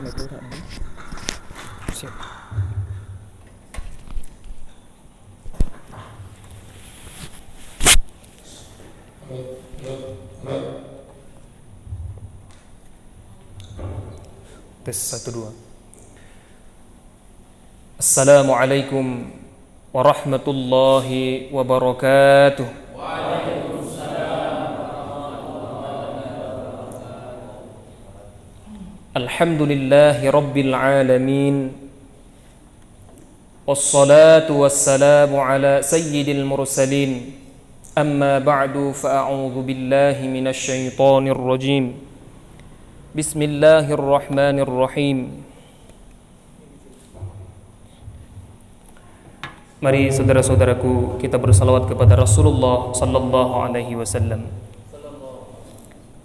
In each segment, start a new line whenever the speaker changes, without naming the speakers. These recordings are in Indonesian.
Siap. Tes 1 2. Assalamualaikum warahmatullahi wabarakatuh. Alhamdulillahi rabbil alamin. Wassalatu wassalamu ala sayyidil mursalin. Amma ba'du fa'a'udhu billahi minasy syaithanir rajim. Bismillahirrahmanirrahim. Mari saudara-saudaraku, kita bersalawat kepada Rasulullah sallallahu alaihi wasallam.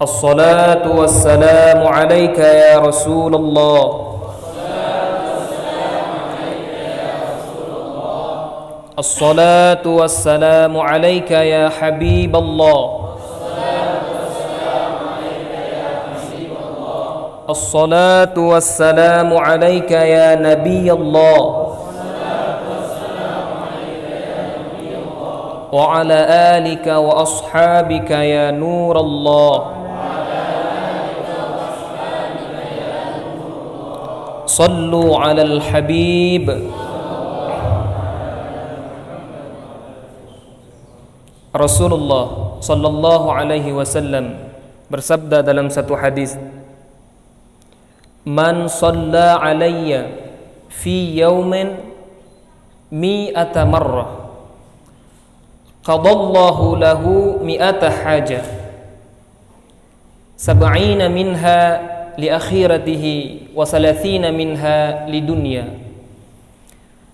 As-salatu wassalamu alayka ya Rasulullah. As-salatu wassalamu alayka ya Habiballah. As-salatu wassalamu alayka ya Nabiyallah. Wa ala alika wa ashabika ya Nurallah. Sallu ala al-habib. Rasulullah sallallahu alaihi wasallam bersabda dalam satu hadis, "Man shalla alayya fi yawmin mi'ata marrah qadallahu lahu mi'ata haja sab'ina minha li akhiratihi wa salathina minha li dunya."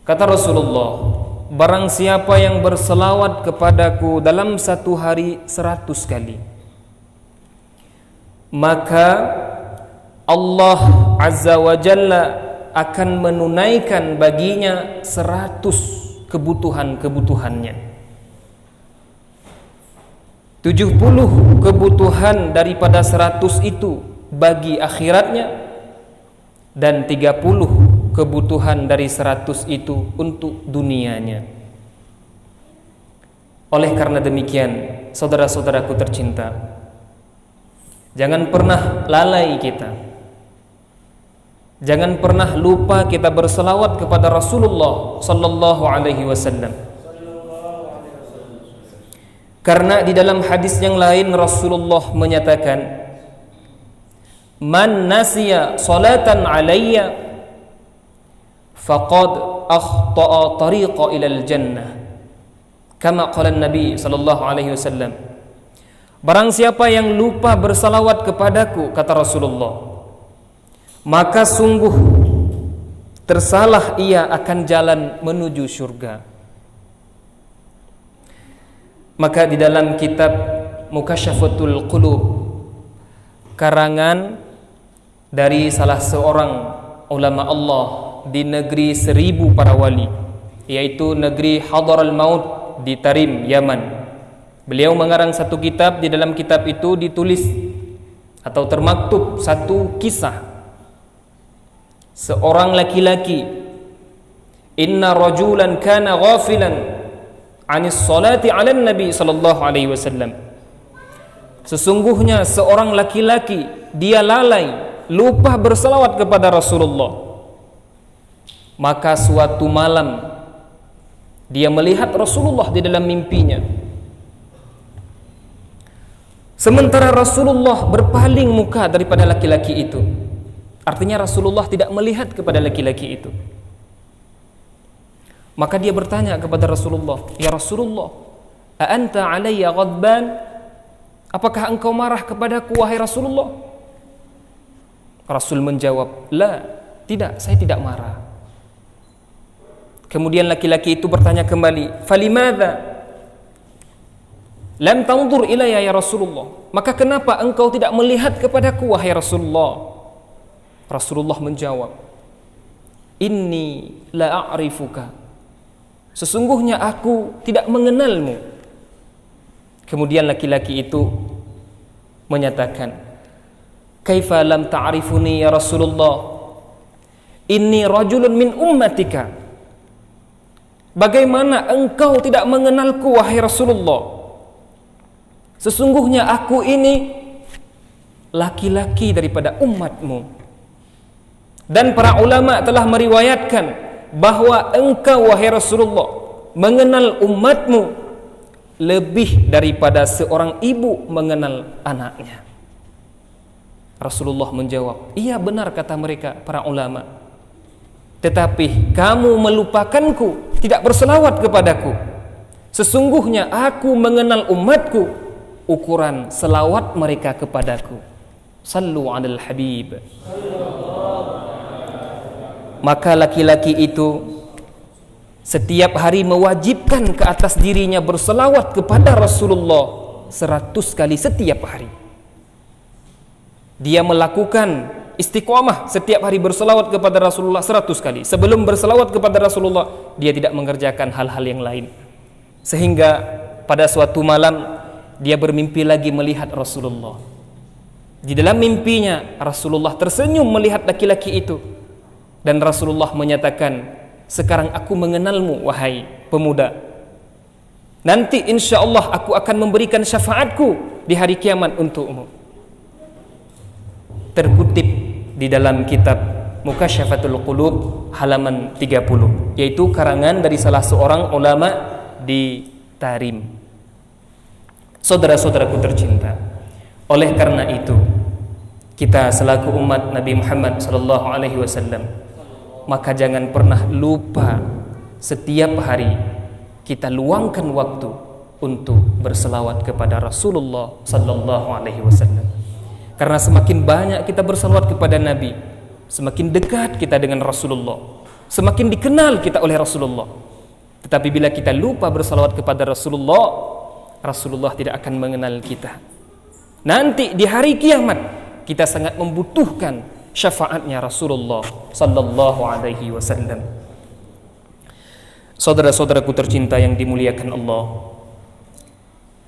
Kata Rasulullah, barang siapa yang berselawat kepadaku dalam satu hari 100 kali, maka Allah Azza wa Jalla akan menunaikan baginya 100 kebutuhan-kebutuhannya. 70 kebutuhan daripada 100 itu bagi akhiratnya, dan 30 kebutuhan dari 100 itu untuk dunianya. Oleh karena demikian, saudara-saudaraku tercinta, jangan pernah lalai kita, jangan pernah lupa kita berselawat kepada Rasulullah sallallahu alaihi wasallam. Karena di dalam hadis yang lain Rasulullah menyatakan, "Man nasiya salatan alayya faqad akhta'a tariqa ilal jannah." Kama qala Nabi sallallahu alaihi wasallam. Barang siapa yang lupa bersalawat kepadaku, kata Rasulullah, maka sungguh tersalah ia akan jalan menuju surga. Maka di dalam kitab Mukasyafatul Qulub, karangan dari salah seorang ulama Allah di negeri 1000 para wali, yaitu negeri Hadaral Maut di Tarim, Yaman. Beliau mengarang satu kitab. Di dalam kitab itu ditulis atau termaktub satu kisah seorang laki-laki. Inna rajulan kana ghafilan anis salati ala Nabi sallallahu alaihi wasallam. Sesungguhnya seorang laki-laki, dia lalai, lupa berselawat kepada Rasulullah. Maka suatu malam dia melihat Rasulullah di dalam mimpinya. Sementara Rasulullah berpaling muka daripada laki-laki itu. Artinya Rasulullah tidak melihat kepada laki-laki itu. Maka dia bertanya kepada Rasulullah, "Ya Rasulullah, a anta alayya ghadban?" Apakah engkau marah kepadaku wahai Rasulullah? Rasul menjawab, "La, tidak, saya tidak marah." Kemudian laki-laki itu bertanya kembali, "Falimadha lam tanzur ilayya ya Rasulullah?" Maka kenapa engkau tidak melihat kepadaku wahai Rasulullah? Rasulullah menjawab, "Inni la a'rifuka." Sesungguhnya aku tidak mengenalmu. Kemudian laki-laki itu menyatakan, "Kaifa lam ta'rifuni ya Rasulullah?" inni rajulun min ummatika. Bagaimana engkau tidak mengenalku wahai Rasulullah? Sesungguhnya aku ini laki-laki daripada umatmu. Dan para ulama telah meriwayatkan bahwa engkau wahai Rasulullah mengenal umatmu lebih daripada seorang ibu mengenal anaknya. Rasulullah menjawab, iya benar kata mereka para ulama. Tetapi kamu melupakanku, tidak berselawat kepadaku. Sesungguhnya aku mengenal umatku ukuran selawat mereka kepadaku. Sallu 'alal habib. Maka laki-laki itu setiap hari mewajibkan ke atas dirinya berselawat kepada Rasulullah 100 kali setiap hari. Dia melakukan istiqomah setiap hari berselawat kepada Rasulullah 100 kali. Sebelum berselawat kepada Rasulullah, dia tidak mengerjakan hal-hal yang lain. Sehingga pada suatu malam dia bermimpi lagi melihat Rasulullah. Di dalam mimpinya Rasulullah tersenyum melihat laki-laki itu. Dan Rasulullah menyatakan, sekarang aku mengenalmu wahai pemuda. Nanti insya Allah aku akan memberikan syafaatku di hari kiamat untukmu. Terkutip di dalam kitab Mukasyafatul Qulub halaman 30, yaitu karangan dari salah seorang ulama di Tarim. Saudara-saudaraku tercinta, oleh karena itu kita selaku umat Nabi Muhammad SAW, maka jangan pernah lupa setiap hari kita luangkan waktu untuk berselawat kepada Rasulullah SAW. Karena semakin banyak kita berselawat kepada Nabi, semakin dekat kita dengan Rasulullah, semakin dikenal kita oleh Rasulullah. Tetapi bila kita lupa berselawat kepada Rasulullah, Rasulullah tidak akan mengenal kita. Nanti di hari kiamat kita sangat membutuhkan syafaatnya Rasulullah sallallahu alaihi wasallam. Saudara-saudaraku tercinta yang dimuliakan Allah,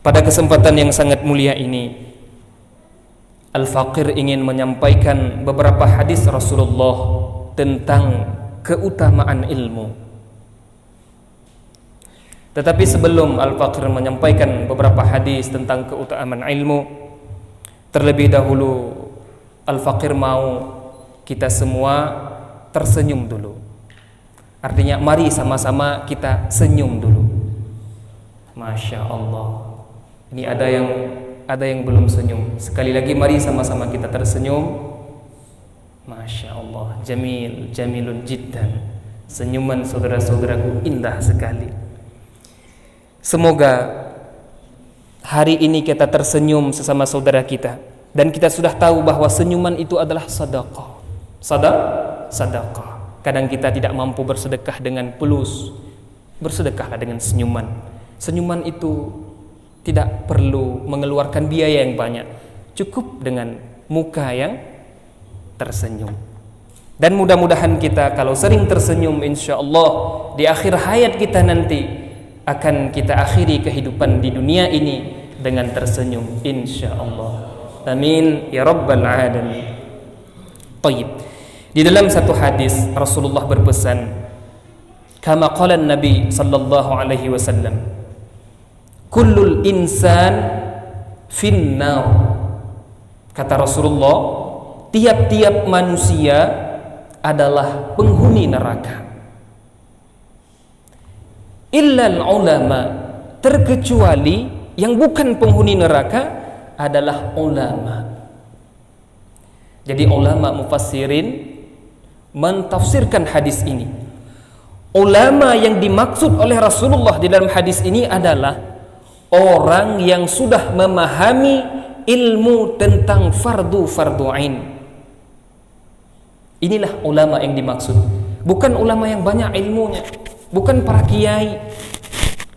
pada kesempatan yang sangat mulia ini Al-Faqir ingin menyampaikan beberapa hadis Rasulullah tentang keutamaan ilmu. Tetapi sebelum Al-Faqir menyampaikan beberapa hadis tentang keutamaan ilmu, terlebih dahulu Al-Faqir mau kita semua tersenyum dulu. Artinya mari sama-sama kita senyum dulu. Masya Allah. Ini ada yang belum senyum. Sekali lagi mari sama-sama kita tersenyum. Masya Allah, jamilun jiddan. Senyuman saudara-saudaraku indah sekali. Semoga hari ini kita tersenyum sesama saudara kita, dan kita sudah tahu bahwa senyuman itu adalah sedekah. Sedekah. Kadang kita tidak mampu bersedekah dengan fulus, bersedekahlah dengan senyuman. Senyuman itu tidak perlu mengeluarkan biaya yang banyak, cukup dengan muka yang tersenyum. Dan mudah-mudahan kita kalau sering tersenyum, insya Allah di akhir hayat kita nanti akan kita akhiri kehidupan di dunia ini dengan tersenyum, insya Allah. Amin ya rabbal alamin. Taib. Di dalam satu hadis Rasulullah berpesan, kama qala Nabi sallallahu alaihi wasallam, kullul insan finnar. Kata Rasulullah, tiap-tiap manusia adalah penghuni neraka. Illal ulama, terkecuali yang bukan penghuni neraka adalah ulama. Jadi ulama mufassirin mentafsirkan hadis ini. Ulama yang dimaksud oleh Rasulullah di dalam hadis ini adalah orang yang sudah memahami ilmu tentang fardu ain. Inilah ulama yang dimaksud. Bukan ulama yang banyak ilmunya, bukan para kiai,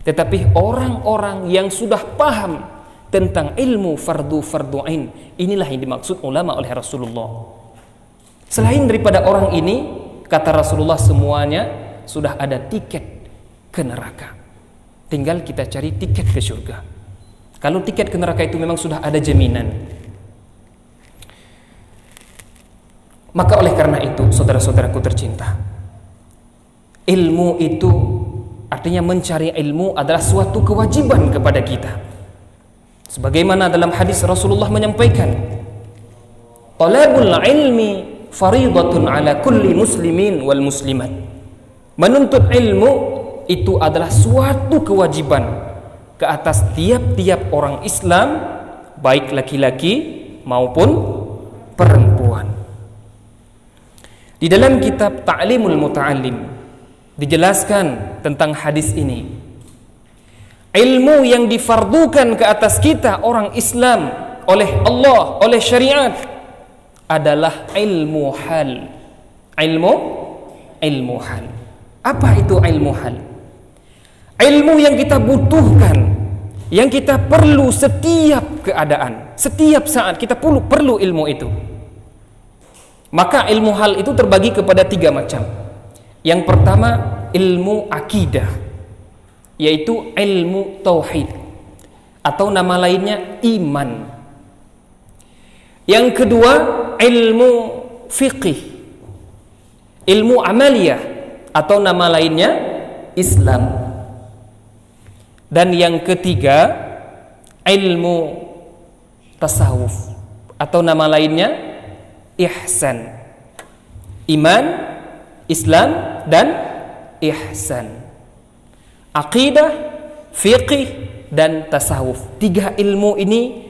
tetapi orang-orang yang sudah paham tentang ilmu fardu ain. Inilah yang dimaksud ulama oleh Rasulullah. Selain daripada orang ini, kata Rasulullah, semuanya sudah ada tiket ke neraka. Tinggal kita cari tiket ke surga. Kalau tiket ke neraka itu memang sudah ada jaminan. Maka oleh karena itu, saudara-saudaraku tercinta, ilmu itu artinya mencari ilmu adalah suatu kewajiban kepada kita. Sebagaimana dalam hadis Rasulullah menyampaikan, talabul ilmi faridatun ala kulli muslimin wal muslimat. Menuntut ilmu itu adalah suatu kewajiban ke atas tiap-tiap orang Islam, baik laki-laki maupun perempuan. Di dalam kitab Ta'limul Muta'allim dijelaskan tentang hadis ini. Ilmu yang difardukan ke atas kita orang Islam oleh Allah, oleh syariat adalah ilmu hal. Ilmu hal. Apa itu ilmu hal? Ilmu yang kita butuhkan, yang kita perlu setiap keadaan, setiap saat kita perlu ilmu itu. Maka ilmu hal itu terbagi kepada 3 macam. Yang pertama, ilmu akidah, yaitu ilmu tauhid, atau nama lainnya iman. Yang kedua, ilmu fiqih, ilmu amaliyah, atau nama lainnya Islam. Dan yang ketiga, ilmu tasawuf, atau nama lainnya ihsan. Iman, Islam, dan ihsan. Aqidah, fiqih, dan tasawuf. 3 ilmu ini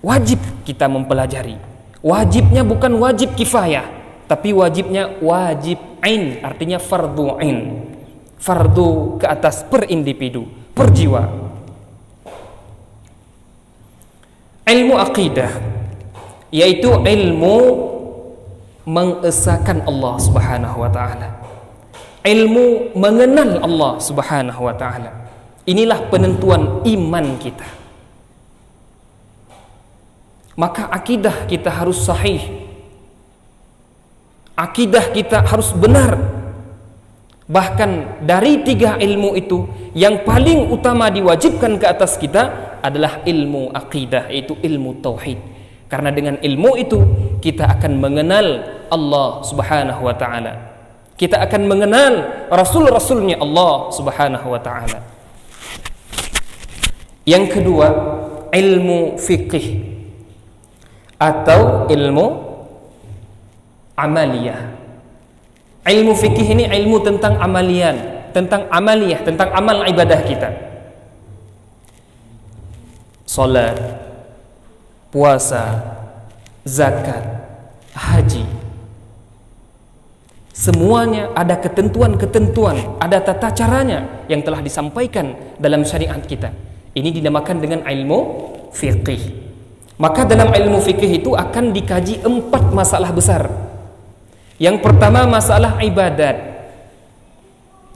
wajib kita mempelajari. Wajibnya bukan wajib kifayah, tapi wajibnya wajib ain, artinya fardu ain. Fardu ke atas per individu, per jiwa. Ilmu aqidah, yaitu ilmu mengesahkan Allah Subhanahu wa taala. Ilmu mengenal Allah Subhanahu wa taala. Inilah penentuan iman kita. Maka akidah kita harus sahih. Akidah kita harus benar. Bahkan dari 3 ilmu itu, yang paling utama diwajibkan ke atas kita adalah ilmu akidah, yaitu ilmu tauhid. Karena dengan ilmu itu kita akan mengenal Allah Subhanahu wa taala. Kita akan mengenal rasul-rasulnya Allah Subhanahu wa taala. Yang kedua, ilmu fiqih atau ilmu amaliyah. Ilmu fikih ini ilmu tentang amalian, tentang amaliyah, tentang amal ibadah kita. Salat, puasa, zakat, haji. Semuanya ada ketentuan-ketentuan, ada tata caranya yang telah disampaikan dalam syariat kita. Ini dinamakan dengan ilmu fiqih. Maka dalam ilmu fikih itu akan dikaji 4 masalah besar. Yang pertama, masalah ibadat.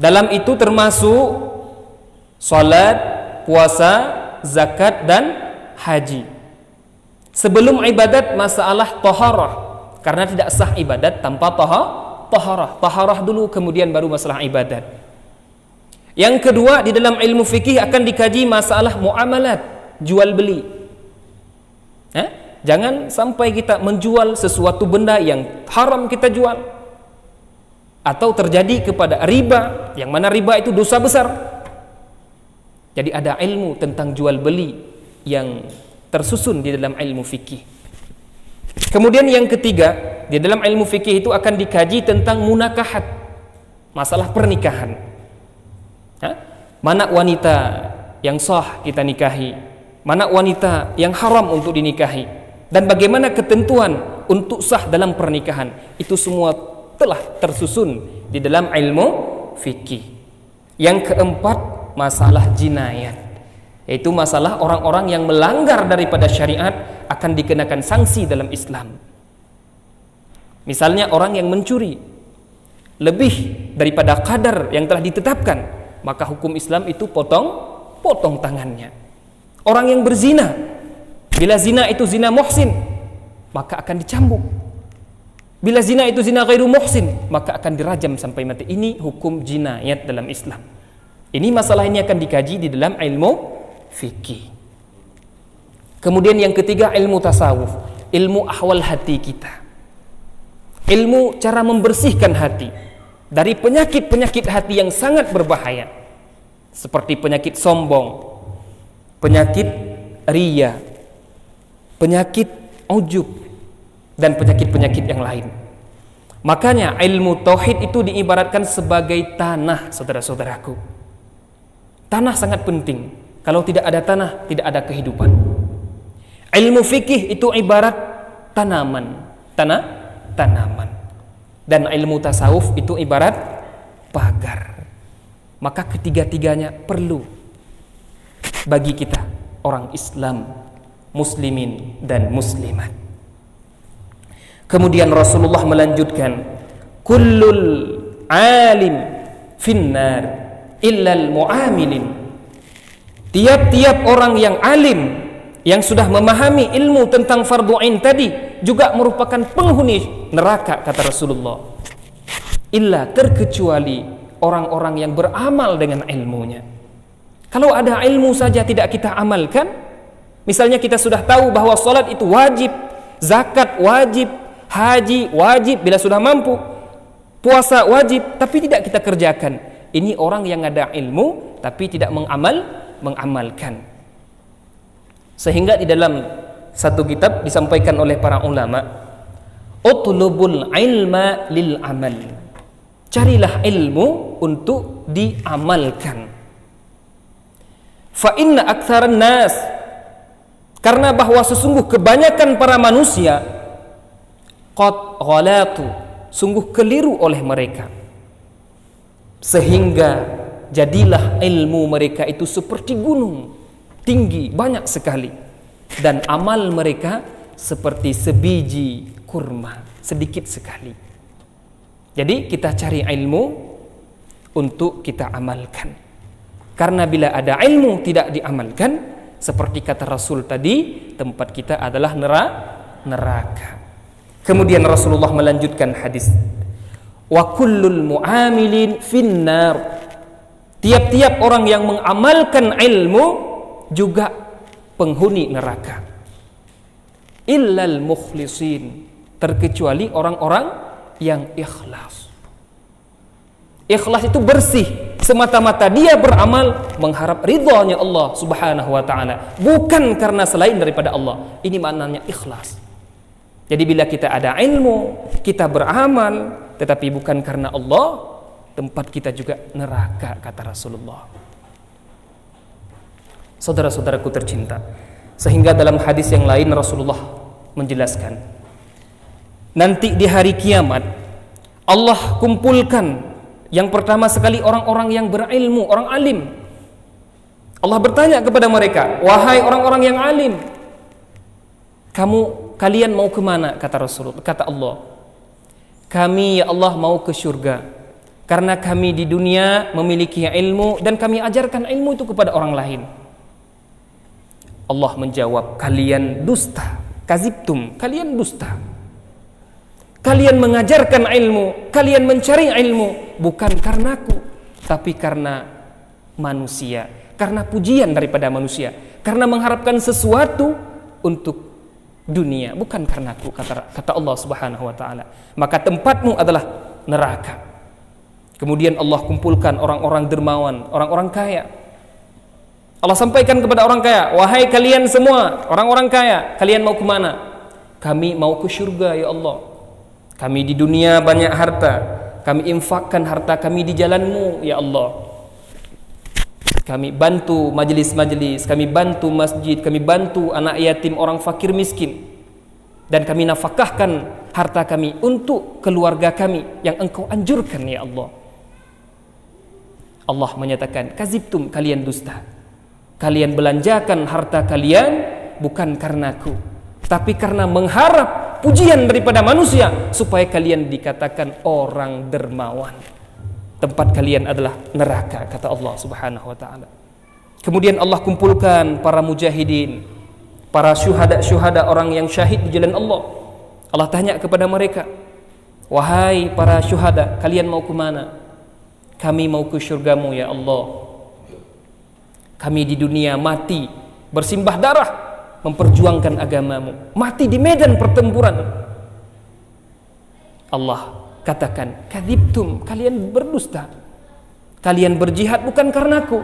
Dalam itu termasuk salat, puasa, zakat, dan haji. Sebelum ibadat, masalah taharah, karena tidak sah ibadat tanpa taharah. Taharah dulu, kemudian baru masalah ibadat. Yang kedua, di dalam ilmu fikih akan dikaji masalah muamalat, jual beli. Jangan sampai kita menjual sesuatu benda yang haram kita jual, atau terjadi kepada riba, yang mana riba itu dosa besar. Jadi ada ilmu tentang jual beli yang tersusun di dalam ilmu fikih. Kemudian yang ketiga, di dalam ilmu fikih itu akan dikaji tentang munakahat, masalah pernikahan. Mana wanita yang sah kita nikahi, mana wanita yang haram untuk dinikahi, dan bagaimana ketentuan untuk sah dalam pernikahan. Itu semua telah tersusun di dalam ilmu fikih. Yang keempat, masalah jinayat, yaitu masalah orang-orang yang melanggar daripada syariat akan dikenakan sanksi dalam Islam. Misalnya orang yang mencuri lebih daripada kadar yang telah ditetapkan, maka hukum Islam itu potong tangannya. Orang yang berzina, bila zina itu zina muhsin, maka akan dicambuk. Bila zina itu zina ghairu muhsin, maka akan dirajam sampai mati. Ini hukum jinayat dalam Islam. Ini masalah ini akan dikaji di dalam ilmu fikih. Kemudian yang ketiga, ilmu tasawuf, ilmu ahwal hati kita. ilmu cara membersihkan hati dari penyakit-penyakit hati yang sangat berbahaya, seperti penyakit sombong, penyakit riya, penyakit ujub, dan penyakit-penyakit yang lain. Makanya ilmu tauhid itu diibaratkan sebagai tanah, saudara-saudaraku. Tanah sangat penting. Kalau tidak ada tanah, tidak ada kehidupan. Ilmu fikih itu ibarat tanaman, tanaman. Dan ilmu tasawuf itu ibarat pagar. Maka ketiga-tiganya perlu bagi kita orang Islam, muslimin dan muslimat. Kemudian Rasulullah melanjutkan, kullul alim finnar illal muamilin. Tiap-tiap orang yang alim, yang sudah memahami ilmu tentang fardu ain tadi, juga merupakan penghuni neraka, kata Rasulullah. Illa, terkecuali orang-orang yang beramal dengan ilmunya. Kalau ada ilmu saja tidak kita amalkan, misalnya kita sudah tahu bahwa salat itu wajib, zakat wajib, haji wajib bila sudah mampu, puasa wajib, tapi tidak kita kerjakan. Ini orang yang ada ilmu tapi tidak mengamalkan. Sehingga di dalam satu kitab disampaikan oleh para ulama, utlubul ilma lil amal. Carilah ilmu untuk diamalkan. Fa inna aktsaran nas, karena bahwa sesungguh kebanyakan para manusia qad ghalatu, sungguh keliru oleh mereka, sehingga jadilah ilmu mereka itu seperti gunung, tinggi, banyak sekali, dan amal mereka seperti sebiji kurma, sedikit sekali. Jadi kita cari ilmu untuk kita amalkan, karena bila ada ilmu tidak diamalkan, seperti kata Rasul tadi, tempat kita adalah neraka. Kemudian Rasulullah melanjutkan hadis, wa kullul muamilin finnar. Tiap-tiap orang yang mengamalkan ilmu juga penghuni neraka. Illal mukhlisin, terkecuali orang-orang yang ikhlas. Ikhlas itu bersih, semata-mata dia beramal mengharap ridhanya Allah Subhanahu wa taala, bukan karena selain daripada Allah. Ini maknanya ikhlas. Jadi bila kita ada ilmu, kita beramal tetapi bukan karena Allah, tempat kita juga neraka, kata Rasulullah. Saudara-saudaraku tercinta, sehingga dalam hadis yang lain Rasulullah menjelaskan, nanti di hari kiamat Allah kumpulkan yang pertama sekali orang-orang yang berilmu, orang alim. Allah bertanya kepada mereka, wahai orang-orang yang alim, kalian mau kemana? Kata Rasulullah, kata Allah, kami ya Allah mau ke surga, karena kami di dunia memiliki ilmu dan kami ajarkan ilmu itu kepada orang lain. Allah menjawab, kalian dusta, kazibtum, kalian dusta. Kalian mengajarkan ilmu, kalian mencari ilmu bukan karenaku, tapi karena manusia, karena pujian daripada manusia, karena mengharapkan sesuatu untuk dunia, bukan karenaku, kata Allah Subhanahu wa taala. Maka tempatmu adalah neraka. Kemudian Allah kumpulkan orang-orang dermawan, orang-orang kaya. Allah sampaikan kepada orang kaya, wahai kalian semua orang-orang kaya, kalian mau kemana? Kami mau ke surga ya Allah. Kami di dunia banyak harta, kami infakkan harta kami di jalanmu ya Allah. Kami bantu majelis-majelis, kami bantu masjid, kami bantu anak yatim, orang fakir miskin, dan kami nafkahkan harta kami untuk keluarga kami yang engkau anjurkan ya Allah. Allah menyatakan, kazibtum, kalian dusta. Kalian belanjakan harta kalian bukan karenaku, tapi karena mengharap pujian daripada manusia supaya kalian dikatakan orang dermawan. Tempat kalian adalah neraka, kata Allah Subhanahu wa taala. Kemudian Allah kumpulkan para mujahidin, para syuhada, orang yang syahid di jalan Allah. Allah tanya kepada mereka, wahai para syuhada, kalian mau ke mana? Kami mau ke syurgamu ya Allah. Kami di dunia mati bersimbah darah memperjuangkan agamamu, mati di medan pertempuran. Allah katakan, kadzibtum, kalian berdusta. Kalian berjihad bukan karenaku,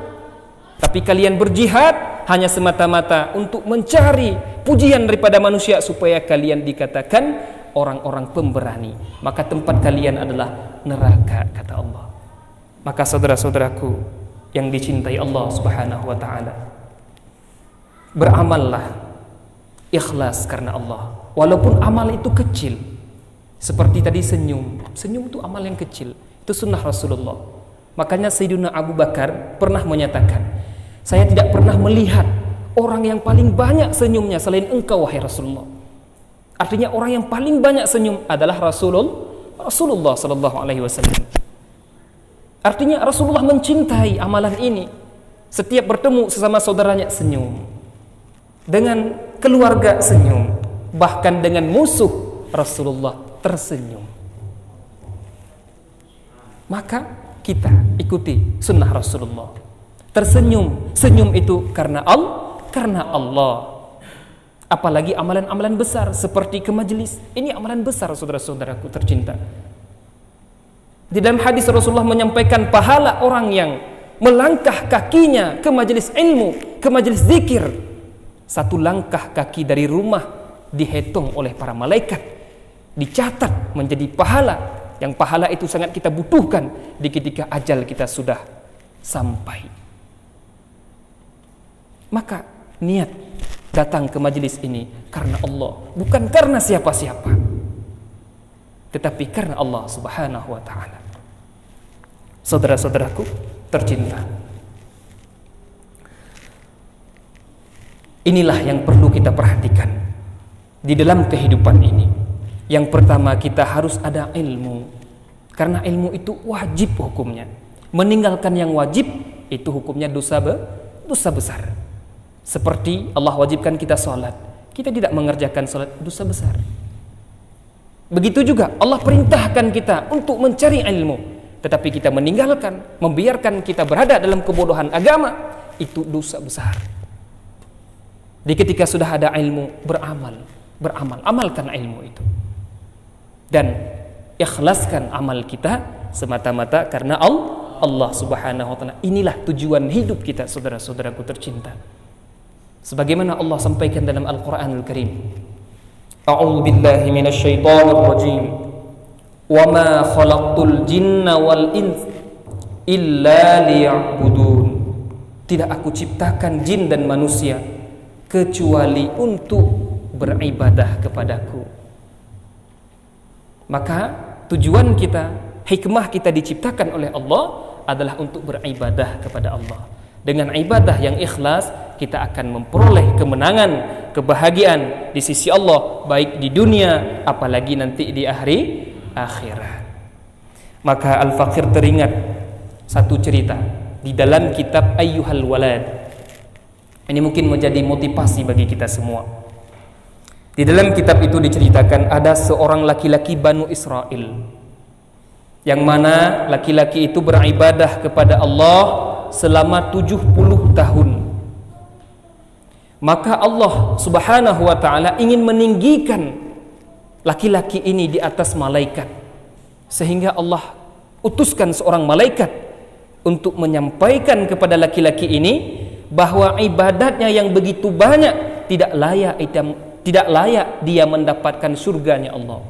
tapi kalian berjihad hanya semata-mata untuk mencari pujian daripada manusia supaya kalian dikatakan orang-orang pemberani. Maka tempat kalian adalah neraka, kata Allah. Maka saudara-saudaraku yang dicintai Allah Subhanahu wa taala, beramallah ikhlas karena Allah. Walaupun amal itu kecil, seperti tadi senyum itu amal yang kecil, itu sunnah Rasulullah. Makanya Sayyidina Abu Bakar pernah menyatakan, saya tidak pernah melihat orang yang paling banyak senyumnya selain engkau wahai Rasulullah. Artinya orang yang paling banyak senyum adalah Rasulullah sallallahu alaihi wasallam. Artinya Rasulullah mencintai amalan ini. Setiap bertemu sesama saudaranya senyum, dengan keluarga senyum, bahkan dengan musuh Rasulullah tersenyum. Maka kita ikuti sunnah Rasulullah. Tersenyum, senyum itu karena Allah. Apalagi amalan-amalan besar seperti ke majelis. Ini amalan besar, saudara-saudaraku tercinta. Di dalam hadis Rasulullah menyampaikan pahala orang yang melangkah kakinya ke majelis ilmu, ke majelis zikir. Satu langkah kaki dari rumah dihitung oleh para malaikat, dicatat menjadi pahala, yang pahala itu sangat kita butuhkan di ketika ajal kita sudah sampai. Maka niat datang ke majelis ini karena Allah, bukan karena siapa-siapa, tetapi karena Allah Subhanahu wa taala. Saudara-saudaraku tercinta, inilah yang perlu kita perhatikan di dalam kehidupan ini. Yang pertama, kita harus ada ilmu, karena ilmu itu wajib hukumnya. Meninggalkan yang wajib itu hukumnya dosa besar. Seperti Allah wajibkan kita sholat, kita tidak mengerjakan sholat, dosa besar. Begitu juga Allah perintahkan kita untuk mencari ilmu, tetapi kita meninggalkan, membiarkan kita berada dalam kebodohan agama, itu dosa besar. Di ketika sudah ada ilmu, amalkan ilmu itu. Dan ikhlaskan amal kita semata-mata karena Allah Subhanahu wa taala. Inilah tujuan hidup kita, saudara-saudaraku tercinta. Sebagaimana Allah sampaikan dalam Al-Qur'anul Karim, A'udzu billahi minasyaitonir rajim. Wa ma khalaqtul jinna wal ins illa liya'budun. Tidak aku ciptakan jin dan manusia kecuali untuk beribadah kepadaku. Maka tujuan kita, hikmah kita diciptakan oleh Allah adalah untuk beribadah kepada Allah. Dengan ibadah yang ikhlas, kita akan memperoleh kemenangan, kebahagiaan di sisi Allah, baik di dunia apalagi nanti di akhirat. Maka Al-Faqir teringat satu cerita di dalam kitab Ayyuhal Walad. Ini mungkin menjadi motivasi bagi kita semua. Di dalam kitab itu diceritakan ada seorang laki-laki Banu Israel, yang mana laki-laki itu beribadah kepada Allah selama 70 tahun. Maka Allah Subhanahu wa taala ingin meninggikan laki-laki ini di atas malaikat, sehingga Allah utuskan seorang malaikat untuk menyampaikan kepada laki-laki ini bahwa ibadatnya yang begitu banyak tidak layak dia mendapatkan surganya Allah.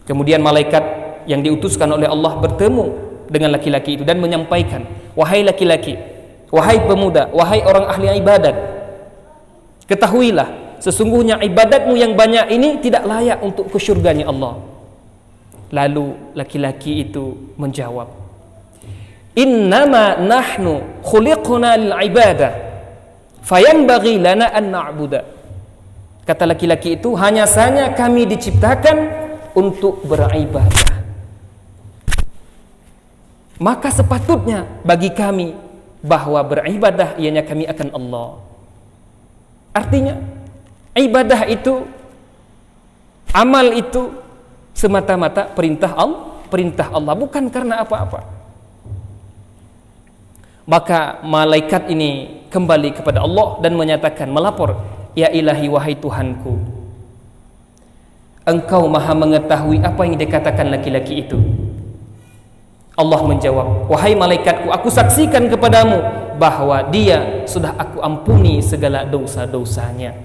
Kemudian malaikat yang diutuskan oleh Allah bertemu dengan laki-laki itu dan menyampaikan, wahai laki-laki, wahai pemuda, wahai orang ahli ibadat, ketahuilah sesungguhnya ibadatmu yang banyak ini tidak layak untuk ke surganya Allah. Lalu laki-laki itu menjawab, innama nahnu khuliqna lil ibadah fayanbaghi lana an na'budah. Kata laki-laki itu, hanya saja kami diciptakan untuk beribadah, maka sepatutnya bagi kami bahwa beribadah ianya kami akan Allah. Artinya ibadah itu, amal itu semata-mata perintah Allah, bukan karena apa-apa. Maka malaikat ini kembali kepada Allah dan menyatakan, melapor, ya ilahi, wahai Tuhanku, engkau maha mengetahui apa yang dikatakan laki-laki itu. Allah menjawab, wahai malaikatku, aku saksikan kepadamu bahwa dia sudah aku ampuni segala dosa-dosanya.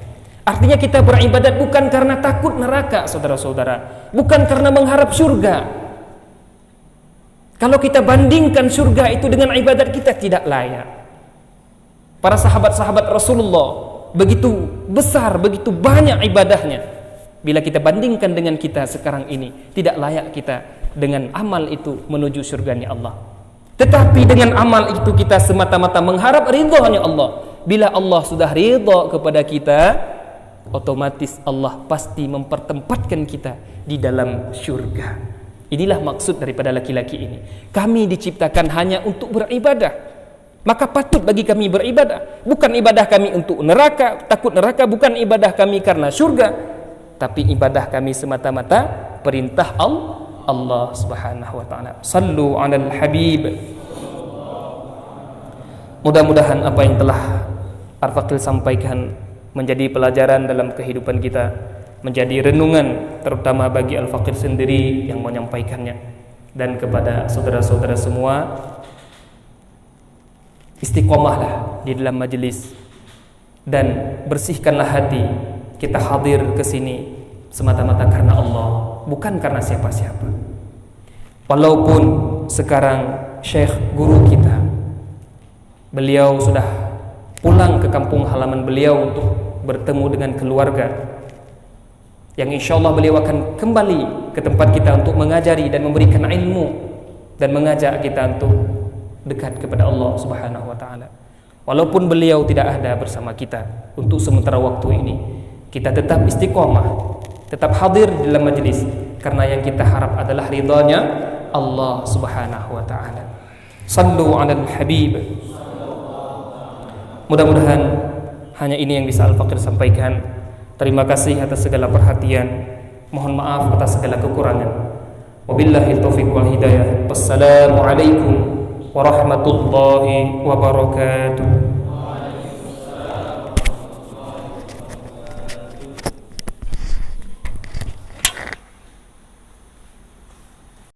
Artinya kita beribadat bukan karena takut neraka, saudara-saudara, bukan karena mengharap surga. Kalau kita bandingkan surga itu dengan ibadat kita, tidak layak. Para sahabat-sahabat Rasulullah begitu besar, begitu banyak ibadahnya. Bila kita bandingkan dengan kita sekarang ini, tidak layak kita dengan amal itu menuju surganya Allah. Tetapi dengan amal itu kita semata-mata mengharap ridhonya Allah. Bila Allah sudah ridha kepada kita, otomatis Allah pasti mempertempatkan kita di dalam surga. Inilah maksud daripada laki-laki ini. Kami diciptakan hanya untuk beribadah, maka patut bagi kami beribadah. Bukan ibadah kami untuk neraka, takut neraka, bukan ibadah kami karena surga, tapi ibadah kami semata-mata perintah Allah Subhanahu wa taala. Sallu 'alal habib. Mudah-mudahan apa yang telah Al-Faqih sampaikan menjadi pelajaran dalam kehidupan kita, menjadi renungan terutama bagi Al-Faqih sendiri yang menyampaikannya, dan kepada saudara-saudara semua, istiqomahlah di dalam majelis dan bersihkanlah hati. Kita hadir ke sini semata-mata karena Allah, bukan karena siapa-siapa. Walaupun sekarang Syekh guru kita, beliau sudah pulang ke kampung halaman beliau untuk bertemu dengan keluarga, yang insya Allah beliau akan kembali ke tempat kita untuk mengajari dan memberikan ilmu dan mengajak kita untuk dekat kepada Allah Subhanahu wa taala. Walaupun beliau tidak ada bersama kita untuk sementara waktu ini, kita tetap istiqomah, tetap hadir di dalam majlis, karena yang kita harap adalah ridhanya Allah Subhanahu wa taala. Sallu 'alal habib. Mudah-mudahan hanya ini yang bisa Al-Faqih sampaikan. Terima kasih atas segala perhatian. Mohon maaf atas segala kekurangan. Wabillahi taufiq wal hidayah. Wassalamualaikum warahmatullahi wabarakatuh.